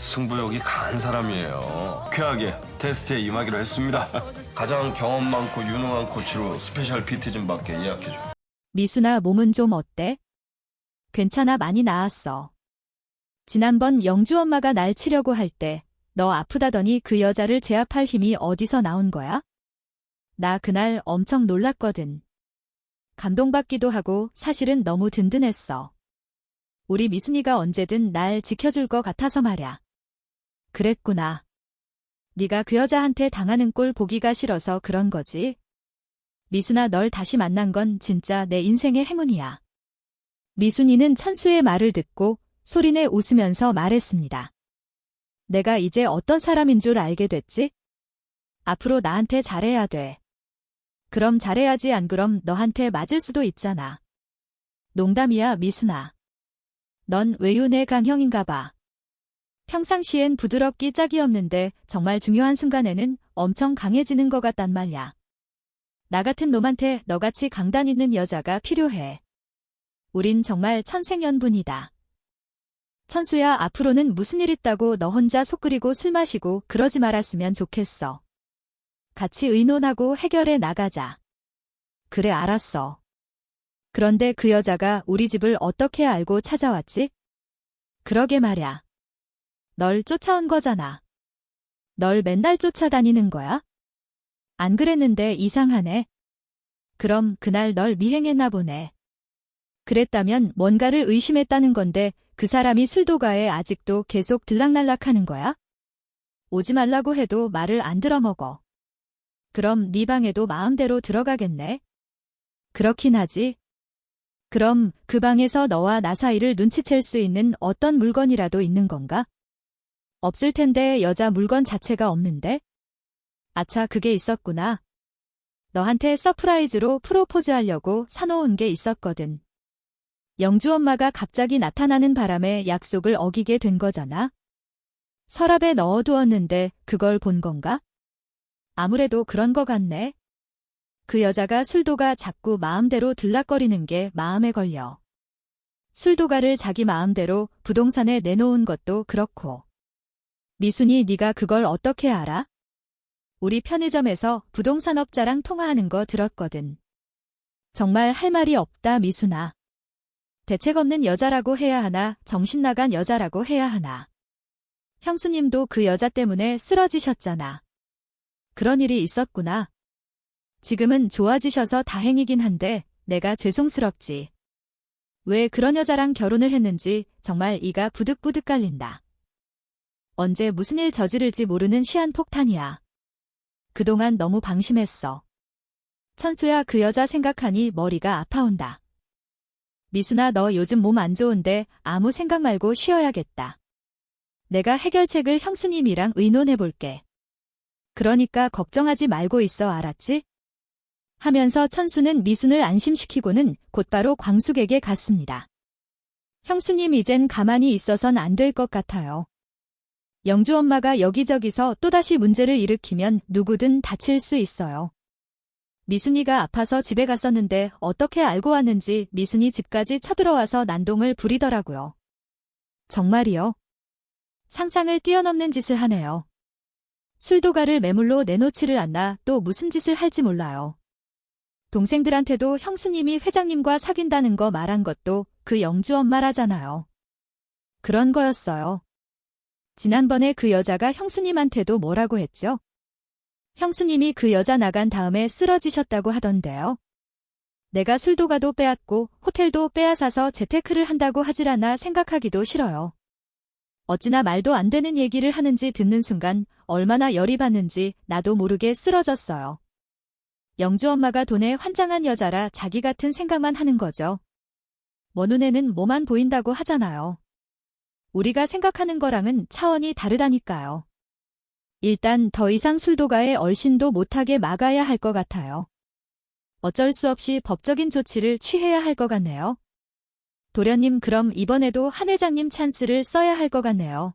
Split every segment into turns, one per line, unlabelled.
승부욕이 강한 사람이에요. 쾌하게 테스트에 임하기로 했습니다. 가장 경험 많고 유능한 코치로 스페셜 PT 좀 받게 예약해줘.
미순아, 몸은 좀 어때? 괜찮아, 많이 나았어. 지난번 영주 엄마가 날 치려고 할 때 너 아프다더니 그 여자를 제압할 힘이 어디서 나온 거야? 나 그날 엄청 놀랐거든. 감동받기도 하고 사실은 너무 든든했어. 우리 미순이가 언제든 날 지켜줄 것 같아서 말야. 그랬구나. 네가 그 여자한테 당하는 꼴 보기가 싫어서 그런 거지. 미순아, 널 다시 만난 건 진짜 내 인생의 행운이야. 미순이는 천수의 말을 듣고 소리내 웃으면서 말했습니다. 내가 이제 어떤 사람인 줄 알게 됐지? 앞으로 나한테 잘해야 돼. 그럼 잘해야지, 안 그럼 너한테 맞을 수도 있잖아. 농담이야, 미순아. 넌 외유내 강형인가 봐. 평상시엔 부드럽기 짝이 없는데 정말 중요한 순간에는 엄청 강해지는 것 같단 말야. 나 같은 놈한테 너같이 강단 있는 여자가 필요해. 우린 정말 천생연분이다. 천수야, 앞으로는 무슨 일 있다고 너 혼자 속 끓이고 술 마시고 그러지 말았으면 좋겠어. 같이 의논하고 해결해 나가자. 그래, 알았어. 그런데 그 여자가 우리 집을 어떻게 알고 찾아왔지? 그러게 말야. 널 쫓아온 거잖아. 널 맨날 쫓아다니는 거야? 안 그랬는데 이상하네. 그럼 그날 널 미행했나 보네. 그랬다면 뭔가를 의심했다는 건데 그 사람이 술도가에 아직도 계속 들락날락하는 거야? 오지 말라고 해도 말을 안 들어먹어. 그럼 네 방에도 마음대로 들어가겠네? 그렇긴 하지. 그럼 그 방에서 너와 나 사이를 눈치챌 수 있는 어떤 물건이라도 있는 건가? 없을 텐데, 여자 물건 자체가 없는데? 아차, 그게 있었구나. 너한테 서프라이즈로 프로포즈 하려고 사놓은 게 있었거든. 영주 엄마가 갑자기 나타나는 바람에 약속을 어기게 된 거잖아. 서랍에 넣어두었는데 그걸 본 건가? 아무래도 그런 거 같네. 그 여자가 술도가 자꾸 마음대로 들락거리는 게 마음에 걸려. 술도가를 자기 마음대로 부동산에 내놓은 것도 그렇고. 미순이, 네가 그걸 어떻게 알아? 우리 편의점에서 부동산업자랑 통화하는 거 들었거든. 정말 할 말이 없다, 미순아. 대책 없는 여자라고 해야 하나, 정신 나간 여자라고 해야 하나. 형수님도 그 여자 때문에 쓰러지셨잖아. 그런 일이 있었구나. 지금은 좋아지셔서 다행이긴 한데 내가 죄송스럽지. 왜 그런 여자랑 결혼을 했는지 정말 이가 부득부득 깔린다. 언제 무슨 일 저지를지 모르는 시한폭탄이야. 그동안 너무 방심했어. 천수야, 그 여자 생각하니 머리가 아파온다. 미순아, 너 요즘 몸 안 좋은데 아무 생각 말고 쉬어야겠다. 내가 해결책을 형수님이랑 의논해볼게. 그러니까 걱정하지 말고 있어, 알았지? 하면서 천수는 미순을 안심시키고는 곧바로 광숙에게 갔습니다. 형수님, 이젠 가만히 있어선 안 될 것 같아요. 영주 엄마가 여기저기서 또다시 문제를 일으키면 누구든 다칠 수 있어요. 미순이가 아파서 집에 갔었는데 어떻게 알고 왔는지 미순이 집까지 쳐들어와서 난동을 부리더라고요. 정말이요? 상상을 뛰어넘는 짓을 하네요. 술도가를 매물로 내놓지를 않나 또 무슨 짓을 할지 몰라요. 동생들한테도 형수님이 회장님과 사귄다는 거 말한 것도 그 영주 엄마라잖아요. 그런 거였어요. 지난번에 그 여자가 형수님한테도 뭐라고 했죠? 형수님이 그 여자 나간 다음에 쓰러지셨다고 하던데요. 내가 술도가도 빼앗고 호텔도 빼앗아서 재테크를 한다고 하질 않아 생각하기도 싫어요. 어찌나 말도 안 되는 얘기를 하는지 듣는 순간 얼마나 열이 받는지 나도 모르게 쓰러졌어요. 영주 엄마가 돈에 환장한 여자라 자기 같은 생각만 하는 거죠. 뭐 눈에는 뭐만 보인다고 하잖아요. 우리가 생각하는 거랑은 차원이 다르다니까요. 일단 더 이상 술도가에 얼씬도 못하게 막아야 할 것 같아요. 어쩔 수 없이 법적인 조치를 취해야 할 것 같네요. 도련님, 그럼 이번에도 한 회장님 찬스를 써야 할 것 같네요.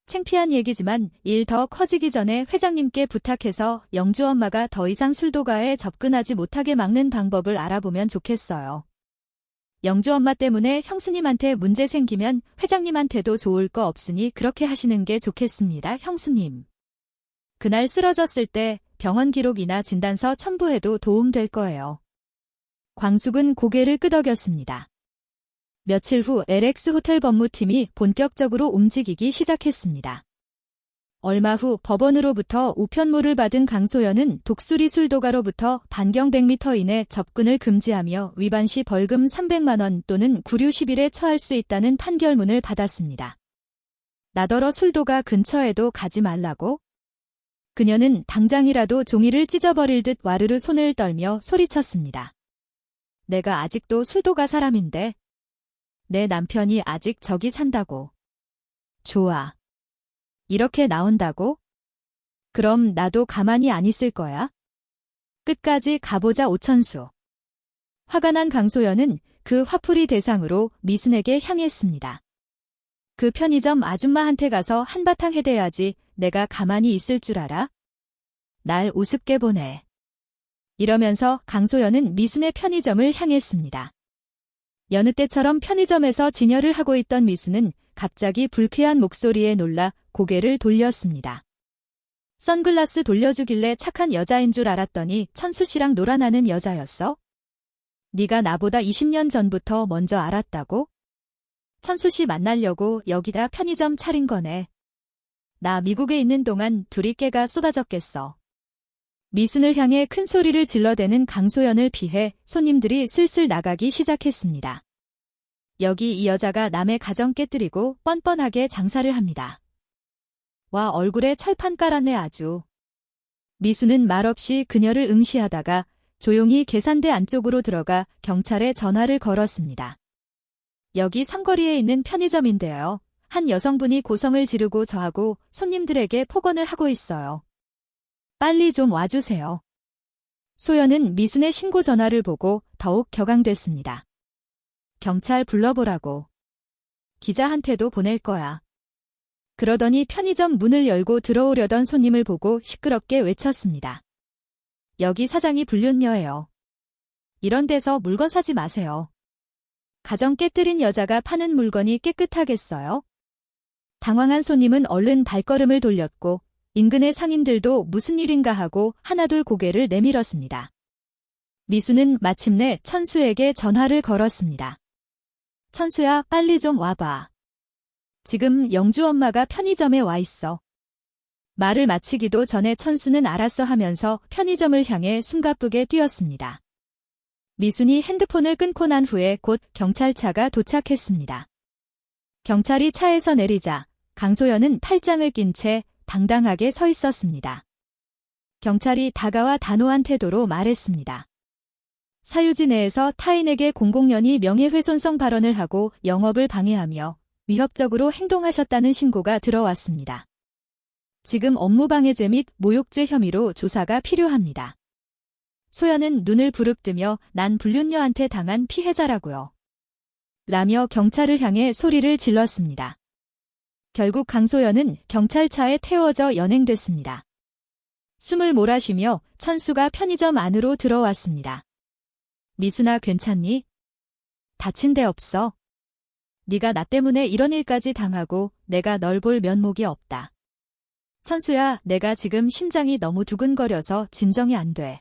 창피한 얘기지만 일 더 커지기 전에 회장님께 부탁해서 영주 엄마가 더 이상 술도가에 접근하지 못하게 막는 방법을 알아보면 좋겠어요. 영주 엄마 때문에 형수님한테 문제 생기면 회장님한테도 좋을 거 없으니 그렇게 하시는 게 좋겠습니다, 형수님. 그날 쓰러졌을 때 병원 기록이나 진단서 첨부해도 도움될 거예요. 광숙은 고개를 끄덕였습니다. 며칠 후 LX 호텔 법무팀이 본격적으로 움직이기 시작했습니다. 얼마 후 법원으로부터 우편물을 받은 강소연은 독수리 술도가로부터 반경 100m 이내 접근을 금지하며 위반 시 벌금 300만 원 또는 구류 10일에 처할 수 있다는 판결문을 받았습니다. 나더러 술도가 근처에도 가지 말라고? 그녀는 당장이라도 종이를 찢어버릴 듯 와르르 손을 떨며 소리쳤습니다. 내가 아직도 술도가 사람인데. 내 남편이 아직 저기 산다고. 좋아. 이렇게 나온다고? 그럼 나도 가만히 안 있을 거야. 끝까지 가보자 오천수. 화가 난 강소연은 그 화풀이 대상으로 미순에게 향했습니다. 그 편의점 아줌마한테 가서 한바탕 해대야지 내가 가만히 있을 줄 알아? 날 우습게 보내. 이러면서 강소연은 미순의 편의점을 향했습니다. 여느 때처럼 편의점에서 진열을 하고 있던 미순은 갑자기 불쾌한 목소리에 놀라 고개를 돌렸습니다. 선글라스 돌려주길래 착한 여자인 줄 알았더니 천수 씨랑 놀아나는 여자였어? 네가 나보다 20년 전부터 먼저 알았다고? 천수 씨 만나려고 여기다 편의점 차린 거네. 나 미국에 있는 동안 둘이 깨가 쏟아졌겠어. 미순을 향해 큰 소리를 질러대는 강소연을 피해 손님들이 슬슬 나가기 시작했습니다. 여기 이 여자가 남의 가정 깨뜨리고 뻔뻔하게 장사를 합니다. 와, 얼굴에 철판 깔았네 아주. 미수는 말없이 그녀를 응시하다가 조용히 계산대 안쪽으로 들어가 경찰에 전화를 걸었습니다. 여기 삼거리에 있는 편의점인데요. 한 여성분이 고성을 지르고 저하고 손님들에게 폭언을 하고 있어요. 빨리 좀 와주세요. 소연은 미순의 신고 전화를 보고 더욱 격앙됐습니다. 경찰 불러보라고. 기자한테도 보낼 거야. 그러더니 편의점 문을 열고 들어오려던 손님을 보고 시끄럽게 외쳤습니다. 여기 사장이 불륜녀예요. 이런 데서 물건 사지 마세요. 가정 깨뜨린 여자가 파는 물건이 깨끗하겠어요? 당황한 손님은 얼른 발걸음을 돌렸고 인근의 상인들도 무슨 일인가 하고 하나둘 고개를 내밀었습니다. 미수는 마침내 천수에게 전화를 걸었습니다. 천수야, 빨리 좀 와봐. 지금 영주 엄마가 편의점에 와 있어. 말을 마치기도 전에 천수는 알았어 하면서 편의점을 향해 숨가쁘게 뛰었습니다. 미순이 핸드폰을 끊고 난 후에 곧 경찰차가 도착했습니다. 경찰이 차에서 내리자 강소연은 팔짱을 낀 채 당당하게 서 있었습니다. 경찰이 다가와 단호한 태도로 말했습니다. 사유지 내에서 타인에게 공공연히 명예훼손성 발언을 하고 영업을 방해하며 위협적으로 행동하셨다는 신고가 들어왔습니다. 지금 업무방해죄 및 모욕죄 혐의로 조사가 필요합니다. 소연은 눈을 부릅뜨며 난 불륜녀한테 당한 피해자라고요. 라며 경찰을 향해 소리를 질렀습니다. 결국 강소연은 경찰차에 태워져 연행됐습니다. 숨을 몰아쉬며 천수가 편의점 안으로 들어왔습니다. 미순아, 괜찮니? 다친 데 없어? 네가 나 때문에 이런 일까지 당하고 내가 널 볼 면목이 없다. 천수야, 내가 지금 심장이 너무 두근거려서 진정이 안 돼.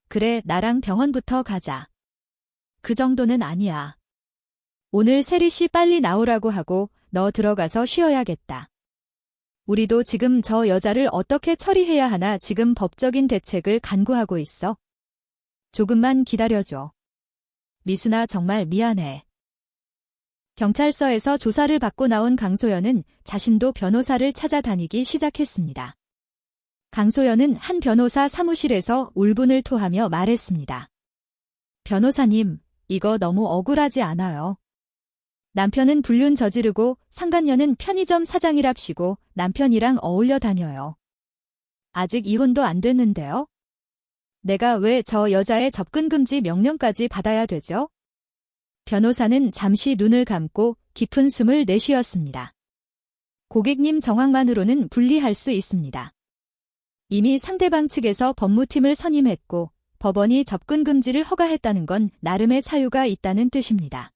그래, 나랑 병원부터 가자. 그 정도는 아니야. 오늘 세리 씨 빨리 나오라고 하고 너 들어가서 쉬어야겠다. 우리도 지금 저 여자를 어떻게 처리해야 하나 지금 법적인 대책을 간구하고 있어. 조금만 기다려줘. 미순아, 정말 미안해. 경찰서에서 조사를 받고 나온 강소연은 자신도 변호사를 찾아다니기 시작했습니다. 강소연은 한 변호사 사무실에서 울분을 토하며 말했습니다. 변호사님, 이거 너무 억울하지 않아요? 남편은 불륜 저지르고 상간녀는 편의점 사장이랍시고 남편이랑 어울려 다녀요. 아직 이혼도 안 됐는데요? 내가 왜 저 여자의 접근금지 명령까지 받아야 되죠? 변호사는 잠시 눈을 감고 깊은 숨을 내쉬었습니다. 고객님 정황만으로는 분리할 수 있습니다. 이미 상대방 측에서 법무팀을 선임했고 법원이 접근 금지를 허가했다는 건 나름의 사유가 있다는 뜻입니다.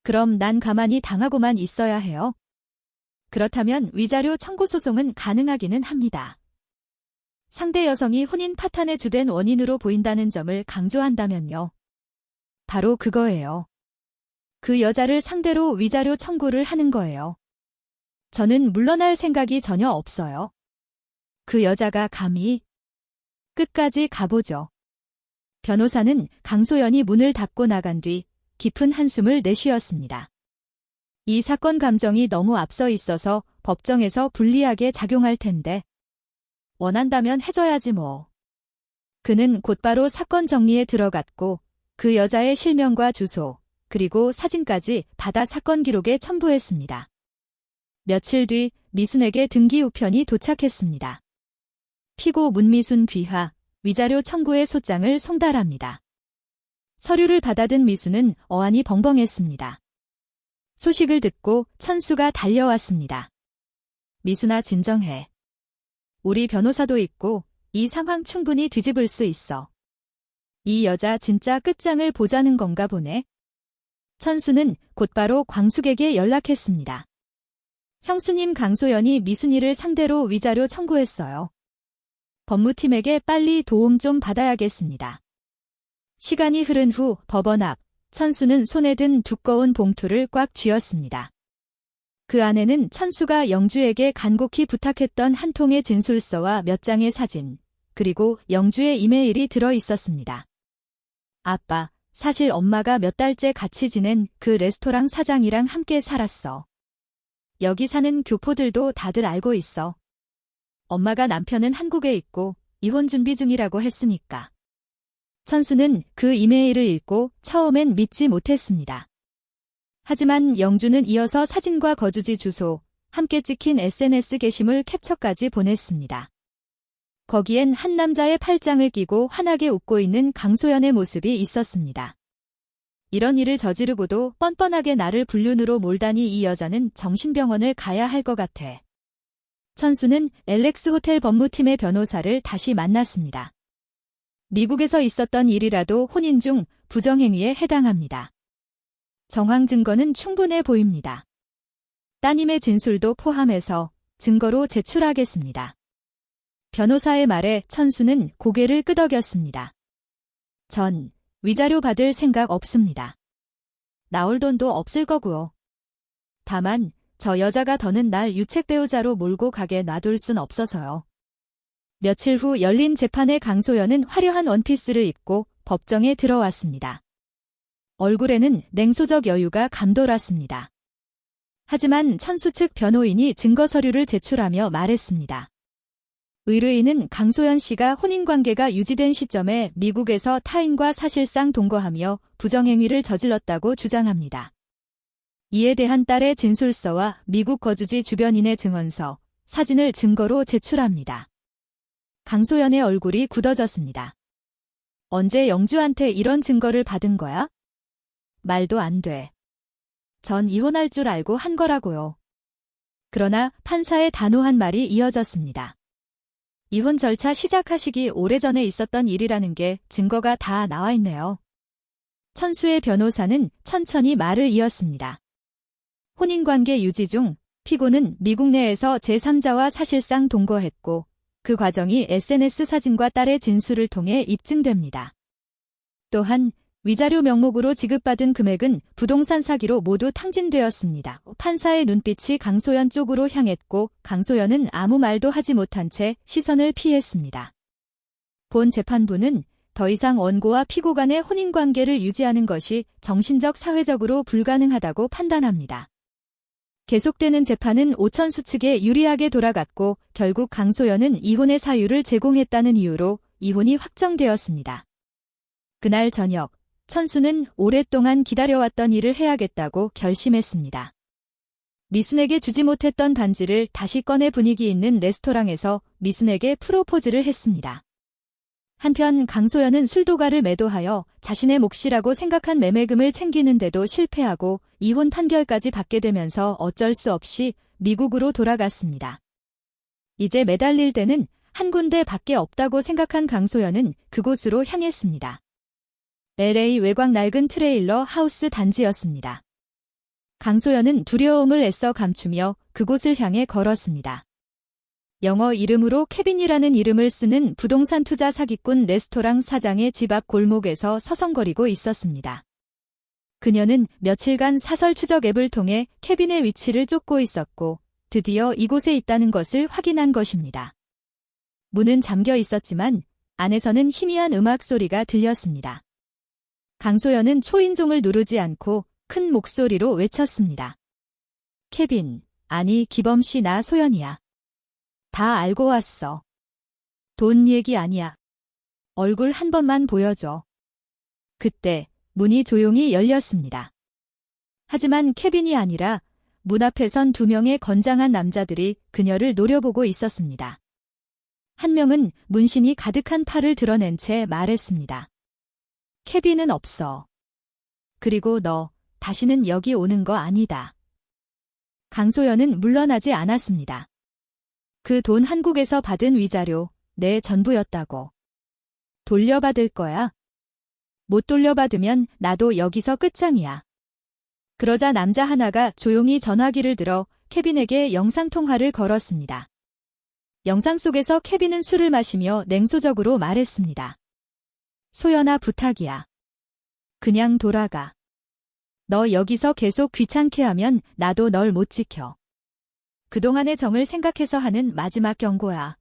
그럼 난 가만히 당하고만 있어야 해요? 그렇다면 위자료 청구 소송은 가능하기는 합니다. 상대 여성이 혼인 파탄의 주된 원인으로 보인다는 점을 강조한다면요. 바로 그거예요. 그 여자를 상대로 위자료 청구를 하는 거예요. 저는 물러날 생각이 전혀 없어요. 그 여자가 감히 끝까지 가보죠. 변호사는 강소연이 문을 닫고 나간 뒤 깊은 한숨을 내쉬었습니다. 이 사건 감정이 너무 앞서 있어서 법정에서 불리하게 작용할 텐데 원한다면 해줘야지 뭐. 그는 곧바로 사건 정리에 들어갔고 그 여자의 실명과 주소 그리고 사진까지 받아 사건 기록에 첨부했습니다. 며칠 뒤 미순에게 등기 우편이 도착했습니다. 피고 문미순 귀하 위자료 청구의 소장을 송달합니다. 서류를 받아든 미수는 어안이 벙벙했습니다. 소식을 듣고 천수가 달려왔습니다. 미수나 진정해. 우리 변호사도 있고 이 상황 충분히 뒤집을 수 있어. 이 여자 진짜 끝장을 보자는 건가 보네. 천수는 곧바로 광숙에게 연락했습니다. 형수님 강소연이 미순이를 상대로 위자료 청구했어요. 법무팀에게 빨리 도움 좀 받아야겠습니다. 시간이 흐른 후 법원 앞, 천수는 손에 든 두꺼운 봉투를 꽉 쥐었습니다. 그 안에는 천수가 영주에게 간곡히 부탁했던 한 통의 진술서와 몇 장의 사진, 그리고 영주의 이메일이 들어 있었습니다. 아빠, 사실 엄마가 몇 달째 같이 지낸 그 레스토랑 사장이랑 함께 살았어. 여기 사는 교포들도 다들 알고 있어. 엄마가 남편은 한국에 있고 이혼 준비 중이라고 했으니까. 천수는 그 이메일을 읽고 처음엔 믿지 못했습니다. 하지만 영주는 이어서 사진과 거주지 주소, 함께 찍힌 SNS 게시물 캡처까지 보냈습니다. 거기엔 한 남자의 팔짱을 끼고 환하게 웃고 있는 강소연의 모습이 있었습니다. 이런 일을 저지르고도 뻔뻔하게 나를 불륜으로 몰다니 이 여자는 정신병원을 가야 할 것 같아. 천수는 엘렉스 호텔 법무팀의 변호사를 다시 만났습니다. 미국에서 있었던 일이라도 혼인 중 부정행위에 해당합니다. 정황 증거는 충분해 보입니다. 따님의 진술도 포함해서 증거로 제출하겠습니다. 변호사의 말에 천수는 고개를 끄덕였습니다. 전 위자료 받을 생각 없습니다. 나올 돈도 없을 거고요. 다만 저 여자가 더는 날 유책 배우자로 몰고 가게 놔둘 순 없어서요. 며칠 후 열린 재판에 강소연은 화려한 원피스를 입고 법정에 들어왔습니다. 얼굴에는 냉소적 여유가 감돌았습니다. 하지만 천수 측 변호인이 증거 서류를 제출하며 말했습니다. 의뢰인은 강소연 씨가 혼인관계가 유지된 시점에 미국에서 타인과 사실상 동거하며 부정행위를 저질렀다고 주장합니다. 이에 대한 딸의 진술서와 미국 거주지 주변인의 증언서, 사진을 증거로 제출합니다. 강소연의 얼굴이 굳어졌습니다. 언제 영주한테 이런 증거를 받은 거야? 말도 안 돼. 전 이혼할 줄 알고 한 거라고요. 그러나 판사의 단호한 말이 이어졌습니다. 이혼 절차 시작하시기 오래전에 있었던 일이라는 게 증거가 다 나와 있네요. 천수의 변호사는 천천히 말을 이었습니다. 혼인관계 유지 중 피고는 미국 내에서 제3자와 사실상 동거했고 그 과정이 SNS 사진과 딸의 진술을 통해 입증됩니다. 또한 위자료 명목으로 지급받은 금액은 부동산 사기로 모두 탕진되었습니다. 판사의 눈빛이 강소연 쪽으로 향했고 강소연은 아무 말도 하지 못한 채 시선을 피했습니다. 본 재판부는 더 이상 원고와 피고 간의 혼인관계를 유지하는 것이 정신적 사회적으로 불가능하다고 판단합니다. 계속되는 재판은 오천수 측에 유리하게 돌아갔고 결국 강소연은 이혼의 사유를 제공했다는 이유로 이혼이 확정되었습니다. 그날 저녁, 천수는 오랫동안 기다려왔던 일을 해야겠다고 결심했습니다. 미순에게 주지 못했던 반지를 다시 꺼내 분위기 있는 레스토랑에서 미순에게 프로포즈를 했습니다. 한편 강소연은 술도가를 매도하여 자신의 몫이라고 생각한 매매금을 챙기는데도 실패하고 이혼 판결까지 받게 되면서 어쩔 수 없이 미국으로 돌아갔습니다. 이제 매달릴 때는 한 군데 밖에 없다고 생각한 강소연은 그곳으로 향했습니다. LA 외곽 낡은 트레일러 하우스 단지였습니다. 강소연은 두려움을 애써 감추며 그곳을 향해 걸었습니다. 영어 이름으로 케빈이라는 이름을 쓰는 부동산 투자 사기꾼 레스토랑 사장의 집 앞 골목에서 서성거리고 있었습니다. 그녀는 며칠간 사설 추적 앱을 통해 케빈의 위치를 쫓고 있었고 드디어 이곳에 있다는 것을 확인한 것입니다. 문은 잠겨 있었지만 안에서는 희미한 음악 소리가 들렸습니다. 강소연은 초인종을 누르지 않고 큰 목소리로 외쳤습니다. 케빈, 아니 기범씨 나 소연이야. 다 알고 왔어. 돈 얘기 아니야. 얼굴 한 번만 보여줘. 그때 문이 조용히 열렸습니다. 하지만 케빈이 아니라 문 앞에 선 2명의 건장한 남자들이 그녀를 노려보고 있었습니다. 한 명은 문신이 가득한 팔을 드러낸 채 말했습니다. 케빈은 없어. 그리고 너 다시는 여기 오는 거 아니다. 강소연은 물러나지 않았습니다. 그 돈 한국에서 받은 위자료, 내 전부였다고. 돌려받을 거야. 못 돌려받으면 나도 여기서 끝장이야. 그러자 남자 하나가 조용히 전화기를 들어 케빈에게 영상통화를 걸었습니다. 영상 속에서 케빈은 술을 마시며 냉소적으로 말했습니다. 소연아 부탁이야. 그냥 돌아가. 너 여기서 계속 귀찮게 하면 나도 널 못 지켜. 그동안의 정을 생각해서 하는 마지막 경고야.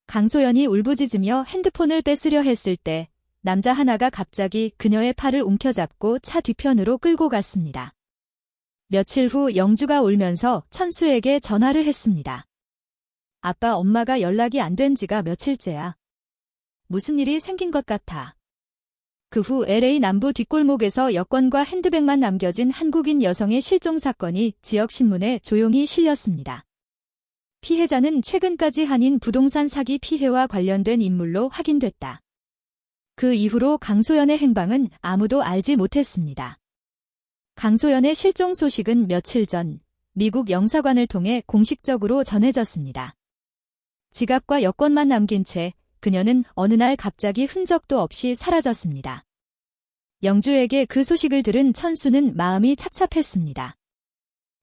강소연이 울부짖으며 핸드폰을 뺏으려 했을 때 남자 하나가 갑자기 그녀의 팔을 움켜잡고 차 뒤편으로 끌고 갔습니다. 며칠 후 영주가 울면서 천수에게 전화를 했습니다. 아빠 엄마가 연락이 안 된 지가 며칠째야. 무슨 일이 생긴 것 같아. 그 후 LA 남부 뒷골목에서 여권과 핸드백만 남겨진 한국인 여성의 실종 사건이 지역신문에 조용히 실렸습니다. 피해자는 최근까지 한인 부동산 사기 피해와 관련된 인물로 확인됐다. 그 이후로 강소연의 행방은 아무도 알지 못했습니다. 강소연의 실종 소식은 며칠 전 미국 영사관을 통해 공식적으로 전해졌습니다. 지갑과 여권만 남긴 채 그녀는 어느 날 갑자기 흔적도 없이 사라졌습니다. 영주에게 그 소식을 들은 천수는 마음이 착잡했습니다.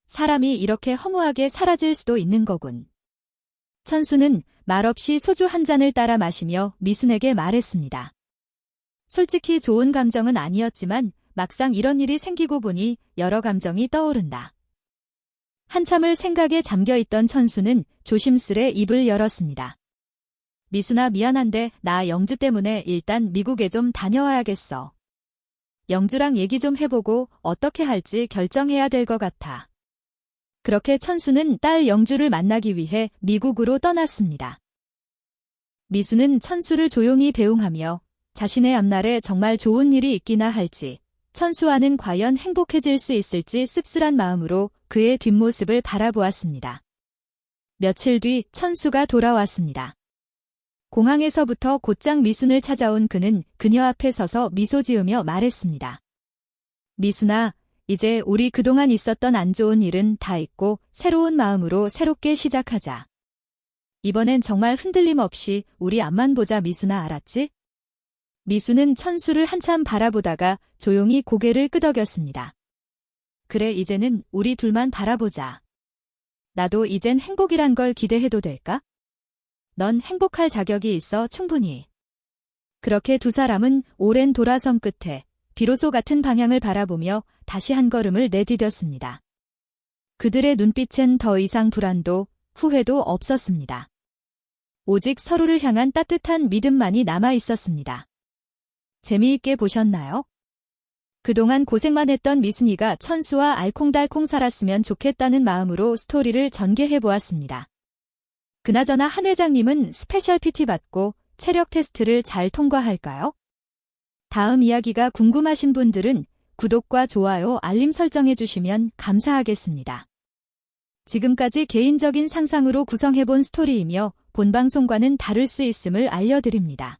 사람이 이렇게 허무하게 사라질 수도 있는 거군. 천수는 말없이 소주 한 잔을 따라 마시며 미순에게 말했습니다. 솔직히 좋은 감정은 아니었지만 막상 이런 일이 생기고 보니 여러 감정이 떠오른다. 한참을 생각에 잠겨있던 천수는 조심스레 입을 열었습니다. 미순아 미안한데 나 영주 때문에 일단 미국에 좀 다녀와야겠어. 영주랑 얘기 좀 해보고 어떻게 할지 결정해야 될 것 같아. 그렇게 천수는 딸 영주를 만나기 위해 미국으로 떠났습니다. 미수는 천수를 조용히 배웅하며 자신의 앞날에 정말 좋은 일이 있기나 할지, 천수와는 과연 행복해질 수 있을지 씁쓸한 마음으로 그의 뒷모습을 바라보았습니다. 며칠 뒤 천수가 돌아왔습니다. 공항에서부터 곧장 미순을 찾아온 그는 그녀 앞에 서서 미소 지으며 말했습니다. 미순아, 이제 우리 그동안 있었던 안 좋은 일은 다 잊고 새로운 마음으로 새롭게 시작하자. 이번엔 정말 흔들림 없이 우리 앞만 보자 미순아 알았지? 미순은 천수를 한참 바라보다가 조용히 고개를 끄덕였습니다. 그래 이제는 우리 둘만 바라보자. 나도 이젠 행복이란 걸 기대해도 될까? 넌 행복할 자격이 있어 충분히. 그렇게 두 사람은 오랜 돌아섬 끝에 비로소 같은 방향을 바라보며 다시 한 걸음을 내디뎠습니다. 그들의 눈빛엔 더 이상 불안도 후회도 없었습니다. 오직 서로를 향한 따뜻한 믿음만이 남아 있었습니다. 재미있게 보셨나요? 그동안 고생만 했던 미순이가 천수와 알콩달콩 살았으면 좋겠다는 마음으로 스토리를 전개해보았습니다. 그나저나 한 회장님은 스페셜 PT 받고 체력 테스트를 잘 통과할까요? 다음 이야기가 궁금하신 분들은 구독과 좋아요, 알림 설정해주시면 감사하겠습니다. 지금까지 개인적인 상상으로 구성해본 스토리이며 본 방송과는 다를 수 있음을 알려드립니다.